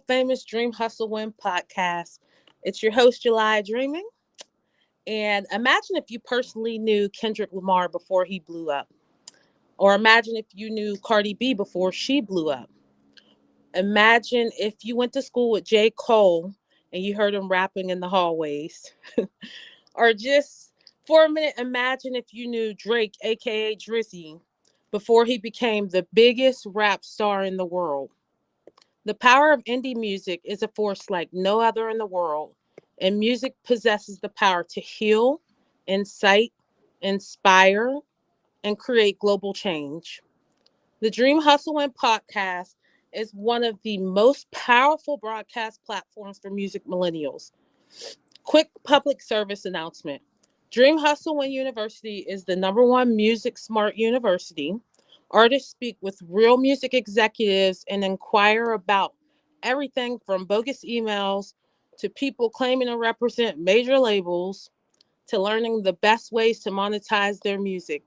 Famous Dream Hustle Win podcast. It's your host, July Dreaming. And imagine if you personally knew Kendrick Lamar before he blew up. Or imagine if you knew Cardi B before she blew up. Imagine if you went to school with J. Cole and you heard him rapping in the hallways. Or just for a minute, imagine if you knew Drake, aka Drizzy, before he became the biggest rap star in the world. The power of indie music is a force like no other in the world, and music possesses the power to heal, incite, inspire, and create global change. The Dream Hustle and podcast is one of the most powerful broadcast platforms for music millennials. Quick public service announcement. Dream Hustle and University is the number one music smart university. Artists speak with real music executives and inquire about everything from bogus emails to people claiming to represent major labels to learning the best ways to monetize their music.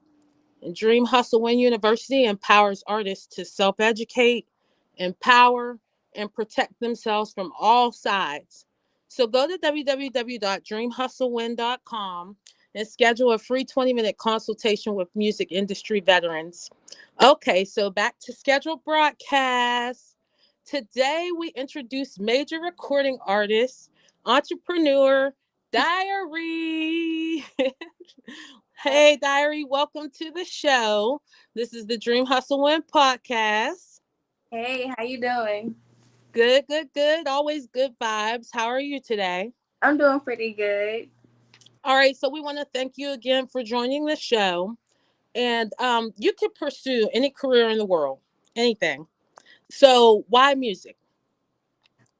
And Dream Hustle Win University empowers artists to self educate, empower, and protect themselves from all sides. So go to www.dreamhustlewin.com and schedule a free 20-minute consultation with music industry veterans. Okay, so back to scheduled broadcast. Today we introduce major recording artist, entrepreneur, Diary. Hey, Diary, welcome to the show. This is the Dream Hustle Win podcast. Hey, how you doing? Good, good, good. Always good vibes. How are you today? I'm doing pretty good. All right, so we want to thank you again for joining the show. And you can pursue any career in the world, anything. So why music?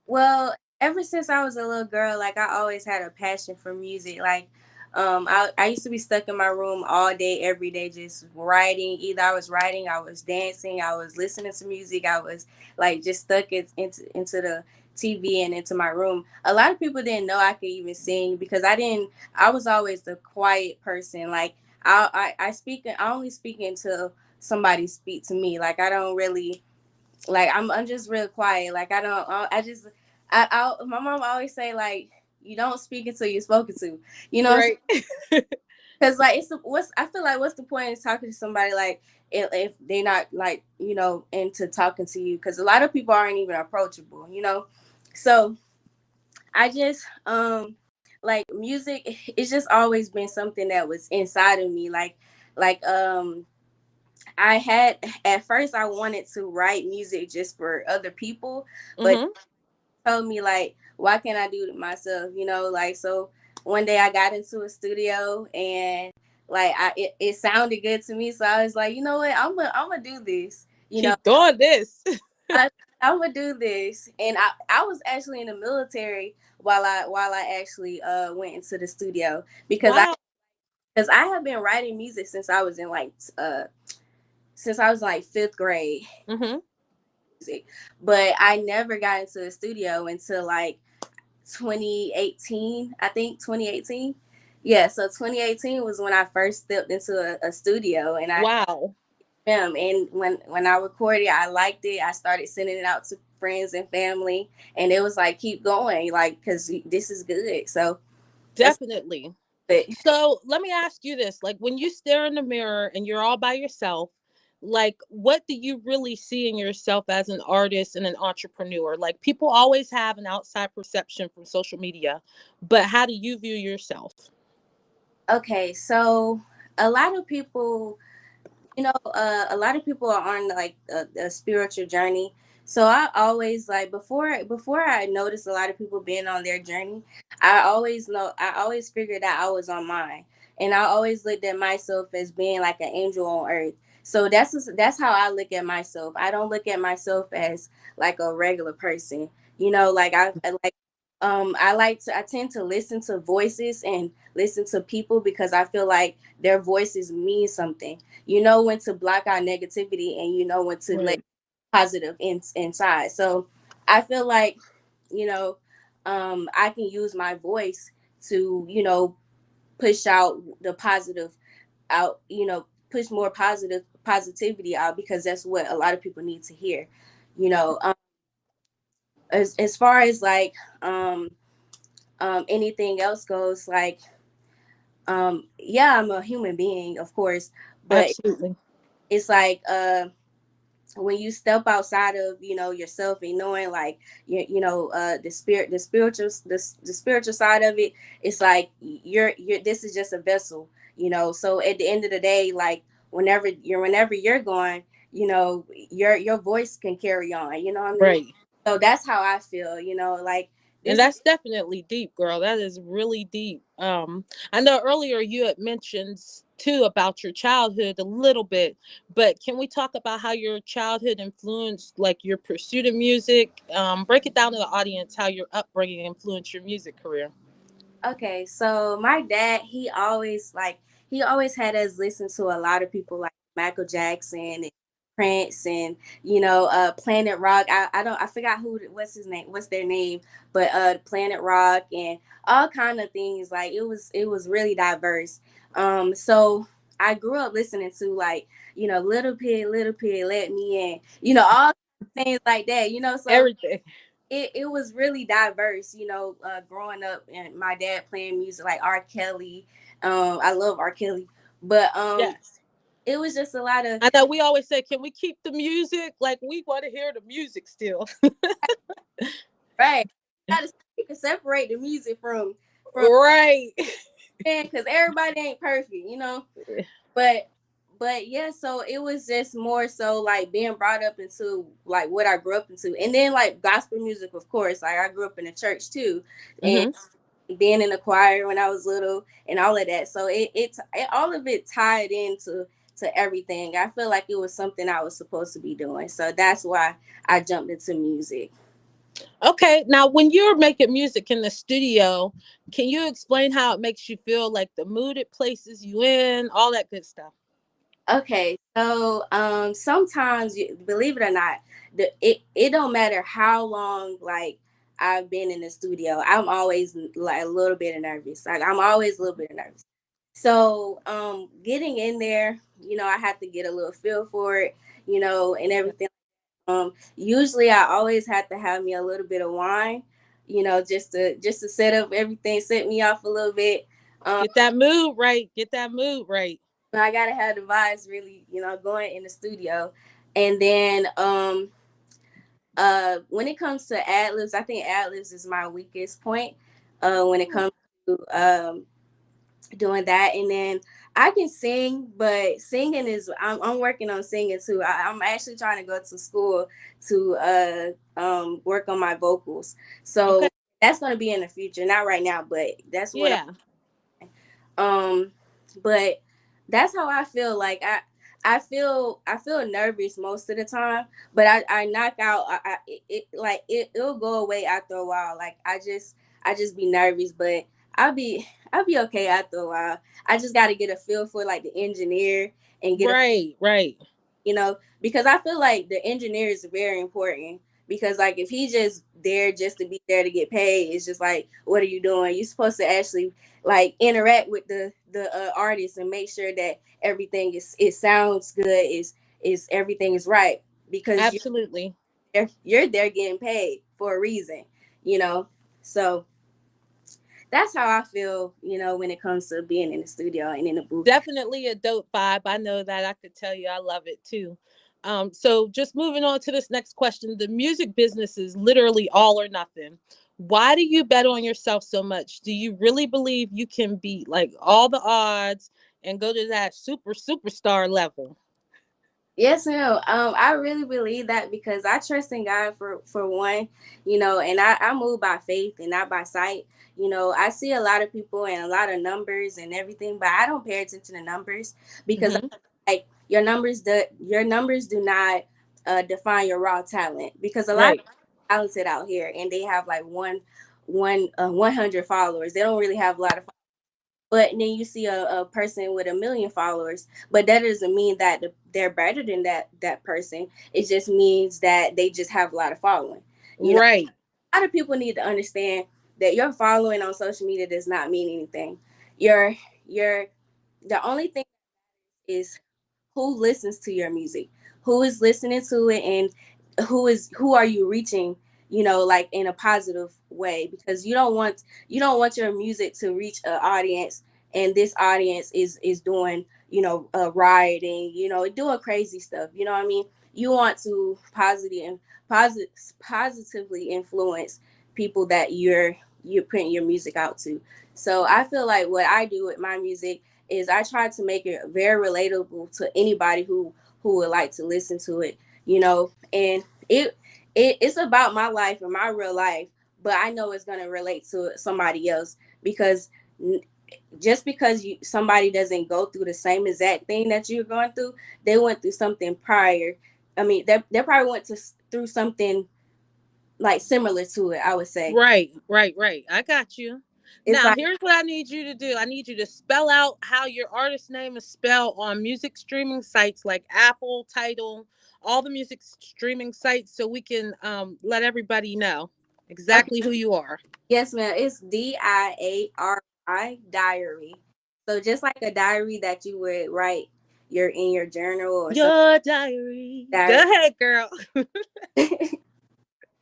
Well, ever since I was a little girl, like I always had a passion for music. I used to be stuck in my room all day, every day, just writing. Either I was writing, I was dancing, I was listening to music, I was like just stuck into the TV and into my room. A lot of people didn't know I could even sing because I didn't. I was always the quiet person. Like I speak. I only speak until somebody speak to me. Like I don't really like I'm just real quiet. Like I don't I just I my mom always say like you don't speak until you're spoken to. You know, Right. because like what's I feel like what's the point in talking to somebody like if they're not like into talking to you, because a lot of people aren't even approachable. So I just like music. It's just always been something that was inside of me. Like I had at first I wanted to write music just for other people, but Mm-hmm. told me like, why can't I do it myself? Like so one day I got into a studio and like it sounded good to me, so I was like, you know what, I'm gonna do this. Keep doing this. I, I'm gonna do this, and I was actually in the military while I actually went into the studio Wow. because I have been writing music since I was like fifth grade Mm-hmm. music, but I never got into the studio until like 2018. I think 2018. Yeah, so 2018 was when I first stepped into a studio, and I Wow. and when I recorded, I liked it. I started sending it out to friends and family, and it was like keep going, like because this is good. So that's Definitely. it. So let me ask you this. Like when you stare in the mirror and you're all by yourself, like what do you really see in yourself as an artist and an entrepreneur? Like people always have an outside perception from social media, but how do you view yourself? Okay, so a lot of people a lot of people are on like a spiritual journey. So I always like before I noticed a lot of people being on their journey, I always figured that I was on mine, and I always looked at myself as being like an angel on earth. So that's how I look at myself. I don't look at myself as like a regular person. Like I tend to listen to voices and listen to people because I feel like their voices mean something. You know when to block out negativity, and you know when to let Right. positive inside. So I feel like you know I can use my voice to push out the positive out, push more positivity out, because that's what a lot of people need to hear. you know um, as far as like anything else goes, like yeah, I'm a human being, of course, but Absolutely. it's like when you step outside of yourself and knowing like the spiritual side of it, it's like you're this is just a vessel, so at the end of the day, like whenever you're going, your voice can carry on, you know what I mean? Right. So that's how I feel, like And this is that's definitely deep, girl. That is really deep. I know earlier you had mentioned too about your childhood a little bit, but can we talk about how your childhood influenced like your pursuit of music? Break it down to the audience how your upbringing influenced your music career. Okay, so my dad, he always had us listen to a lot of people like Michael Jackson and Prince and Planet Rock. I forgot what's his name, what's their name, but Planet Rock and all kind of things. Like it was really diverse. So I grew up listening to like Little Pig, Let Me In, all things like that. So Everything. it was really diverse, growing up and my dad playing music like R. Kelly. I love R. Kelly, but Yes. it was just a lot of I know we always say, can we keep the music? Like we want to hear the music still. right. You can separate the music from Right. because everybody ain't perfect, But yeah, so it was just more so like being brought up into like what I grew up into, and then like gospel music, of course. Like I grew up in a church too, and Hmm. being in the choir when I was little and all of that. So it all of it tied into to everything. I feel like it was something I was supposed to be doing. So that's why I jumped into music. Okay, now when you're making music in the studio, can you explain how it makes you feel, like the mood it places you in, all that good stuff? Okay, so sometimes believe it or not, it don't matter how long like I've been in the studio. I'm always like a little bit nervous. Like I'm always a little bit nervous. So getting in there, I have to get a little feel for it, and everything. Usually I always have to have me a little bit of wine, just to set up everything, set me off a little bit. Um, Get that mood right. Get that mood right. I gotta have the vibes really, going in the studio. And then when it comes to ad libs, I think ad libs is my weakest point. When it comes to doing that. And then I can sing, but singing is I'm working on singing too. I'm actually trying to go to school to work on my vocals. Okay. So that's gonna be in the future, not right now, but that's what Yeah. um, but that's how I feel. Like I feel nervous most of the time, but I knock out. It'll go away after a while. Like I just be nervous, but I'll be I'll be okay after a while. I just got to get a feel for like the engineer and get a Right. Right. because I feel like the engineer is very important because like if he just there just to be there to get paid, it's just like what are you doing? You're supposed to actually like interact with the artist and make sure that everything is it sounds good, is everything is right because Absolutely. you're there getting paid for a reason, you know. So that's how I feel, when it comes to being in the studio and in the booth. Definitely a dope vibe. I know that. I could tell you I love it too. So just moving on to this next question. The music business is literally all or nothing. Why do you bet on yourself so much? Do you really believe you can beat like all the odds and go to that superstar level? Yes, ma'am. I really believe that because I trust in God for one, and I move by faith and not by sight. I see a lot of people and a lot of numbers and everything, but I don't pay attention to numbers because Hmm. like your numbers do not define your raw talent because a lot of Right. people are talented out here and they have like 100 followers. They don't really have a lot of, but then you see a person with 1 million followers, but that doesn't mean that they're better than that person. It just means that they just have a lot of following. Right. A lot of people need to understand that your following on social media does not mean anything. Your the only thing is who listens to your music, who is listening to it, and who are you reaching, like in a positive way, because you don't want your music to reach an audience, and this audience is doing, rioting, doing crazy stuff. You know what I mean? You want to positive positively influence people that you're putting your music out to. So I feel like what I do with my music is I try to make it very relatable to anybody who would like to listen to it, and it's about my life and my real life, but I know it's going to relate to somebody else, because just because somebody doesn't go through the same exact thing that you're going through, they went through something prior. I mean, they probably through something like similar to it, I would say. Right, right, right. I got you. It's Now, like, here's what I need you to do. I need you to spell out how your artist name is spelled on music streaming sites like Apple, Tidal, all the music streaming sites, so we can let everybody know okay, exactly who you are. yes, ma'am. It's diary. So just like a diary that you would write in your journal or some Your diary. Go diary. ahead, girl.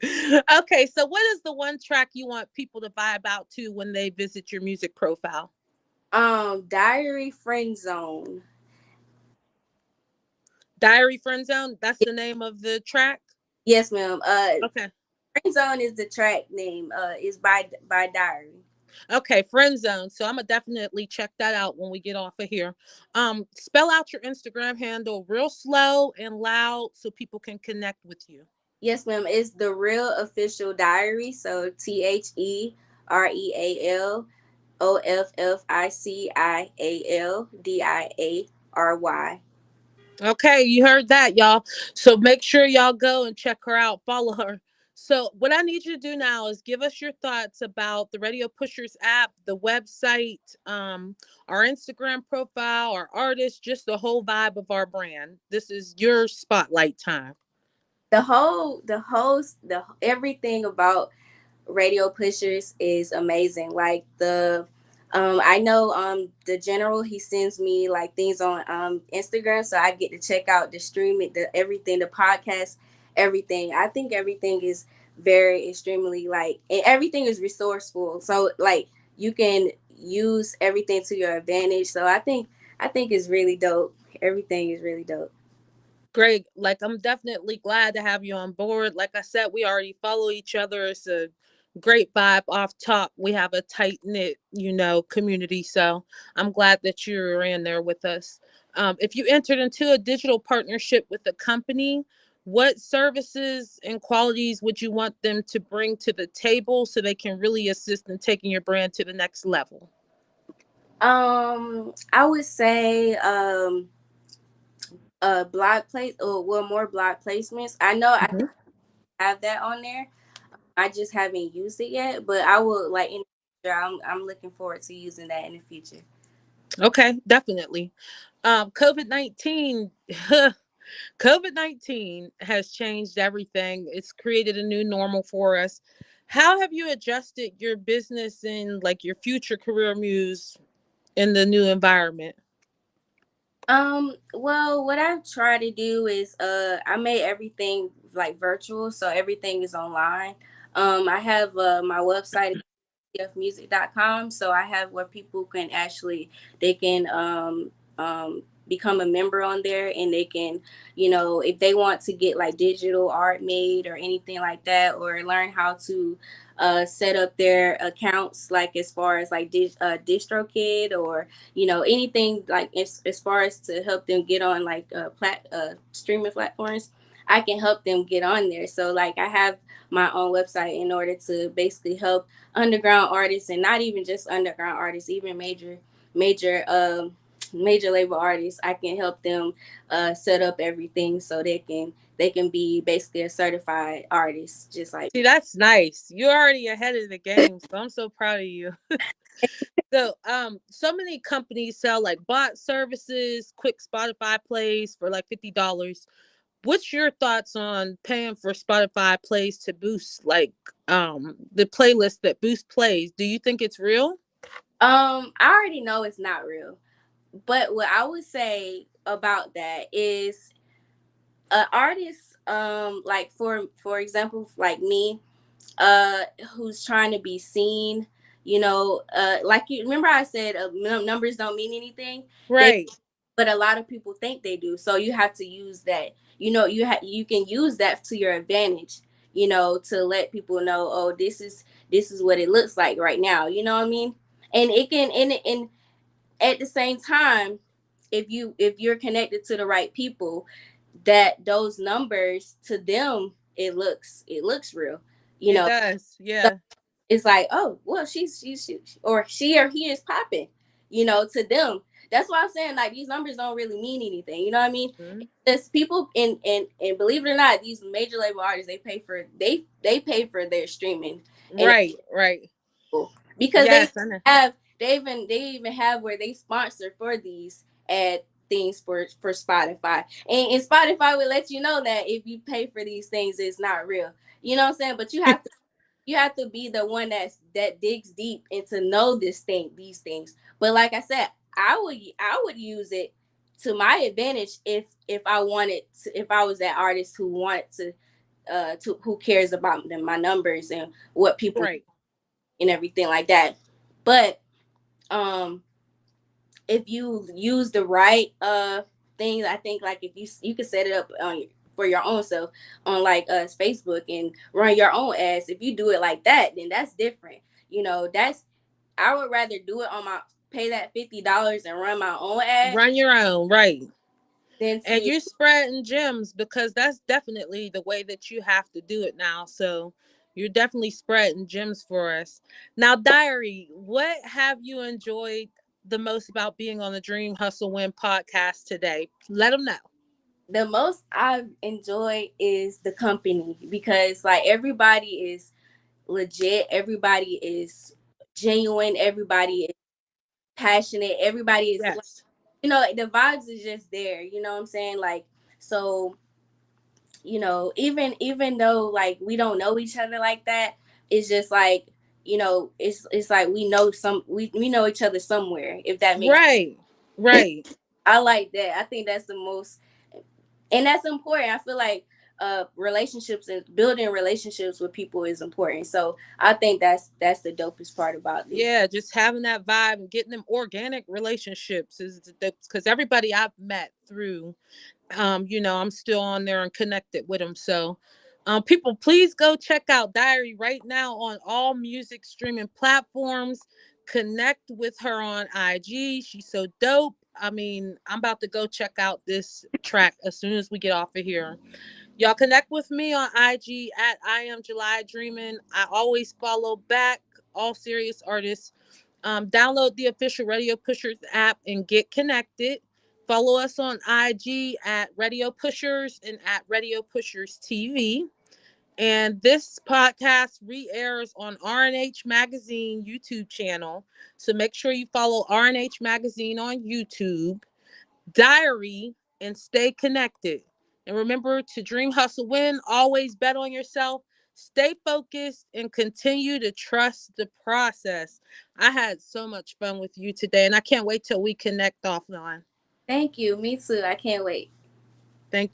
Okay, so what is the one track you want people to vibe out to when they visit your music profile? Diary Friend Zone. Diary Friend Zone. That's the name of the track. Yes, ma'am. Okay. Friend Zone is the track name. Is by Diary. Okay, friend zone. So I'm gonna definitely check that out when we get off of here. Spell out your Instagram handle real slow and loud so people can connect with you. Yes, ma'am. It's the Real Official Diary. So TheRealOfficialDiary. Okay, you heard that, y'all. So make sure y'all go and check her out, follow her. So what I need you to do now is give us your thoughts about the Radio Pushers app, the website, our Instagram profile, our artist, just the whole vibe of our brand. This is your spotlight time. The everything about Radio Pushers is amazing. Like I know the general, he sends me like things on Instagram, so I get to check out the streaming, the everything, the podcast, everything. I think everything is very extremely like, and everything is resourceful. So like you can use everything to your advantage. So I think it's really dope. Everything is really dope. Great. Like, I'm definitely glad to have you on board. Like I said, we already follow each other. It's a great vibe off top. We have a tight knit, community. So I'm glad that you're in there with us. If you entered into a digital partnership with a company, what services and qualities would you want them to bring to the table so they can really assist in taking your brand to the next level? I would say blog place, or well, more blog placements. I know I Mhm. have that on there. I just haven't used it yet, but I will, like, in the future. I'm looking forward to using that in the future. Okay, definitely. COVID-19 COVID-19 has changed everything. It's created a new normal for us. How have you adjusted your business and like your future career moves in the new environment? Well, what I try to do is I made everything like virtual, so everything is online. I have my website music.com, so I have where people can actually, they can become a member on there, and they can, if they want to get like digital art made or anything like that, or learn how to set up their accounts, like as far as like DistroKid, or anything like as far as to help them get on like streaming platforms. I can help them get on there. So like I have my own website in order to basically help underground artists, and not even just underground artists, even major major label artists. I can help them set up everything so they can be basically a certified artist, just like See, that's nice. You're already ahead of the game, so I'm so proud of you. So many companies sell like bot services, quick Spotify plays for like $50. What's your thoughts on paying for Spotify plays to boost like the playlist that boost plays? Do you think it's real? I already know it's not real, but what I would say about that is artists, like for example, like me. uh who's trying to be seen, like you remember I said, numbers don't mean anything. They Right. But a lot of people think they do, so you have to use that. You can use that to your advantage, to let people know, oh, this is what it looks like right now, you know what I mean? And it can and at the same time, if you're connected to the right people, that those numbers to them, it looks real, you It know. does. Yeah. It's like, oh, well, or she or he is popping, to them. That's why I'm saying, like, these numbers don't really mean anything. You know what I mean? Mhm. There's people, and believe it or not, these major label artists, they pay for their streaming, and Right. Right. people, because Yes, I know. they even have where they sponsor for these ad things for Spotify, and Spotify will let you know that if you pay for these things, it's not real. You know what I'm saying? But you have to be the one that digs deep and to know these things. But like I said, I would use it to my advantage if I wanted to, if I was that artist who wanted to who cares about my numbers and what people Right. and everything like that. But um if you use the right things, I think, like, if you can set it up on for your own self on, like, Facebook, and run your own ads. If you do it like that, then that's different. That's I would rather do it on my pay that $50 and run my own ad Run your own. Right. than And to you're spreading gems because that's definitely the way that you have to do it now. So you're definitely spreading gems for us. Now, Diary, what have you enjoyed the most about being on the Dream Hustle Win podcast today? Let them know. the most I've enjoyed is the company, because, like, everybody is legit, everybody is genuine, everybody is passionate, everybody is, like, Yes. the vibes is just there, you know what I'm saying? Like, so, even though, like, we don't know each other like that, it's just like, it's like we know each other somewhere, if that makes Right. Right. I like that. I think that's the most, and that's important. I feel like relationships and building relationships with people is important. So I think that's the dopest part about this. Yeah, just having that vibe and getting them organic relationships is because everybody I've met through I'm still on there and connected with them. So people, please go check out Diary right now on all music streaming platforms. Connect with her on IG. She's so dope. I mean, I'm about to go check out this track as soon as we get off of here. Y'all connect with me on IG at I am July Dreaming. I always follow back all serious artists. Download the official Radio Pushers app and get connected. Follow us on IG at Radio Pushers and at Radio Pushers TV. And this podcast re-airs on RNH Magazine YouTube channel. So make sure you follow RNH Magazine on YouTube. Diary, and stay connected. And remember to dream, hustle, win. Always bet on yourself. Stay focused and continue to trust the process. I had so much fun with you today, and I can't wait till we connect offline. Thank you. Me too. I can't wait. Thank you.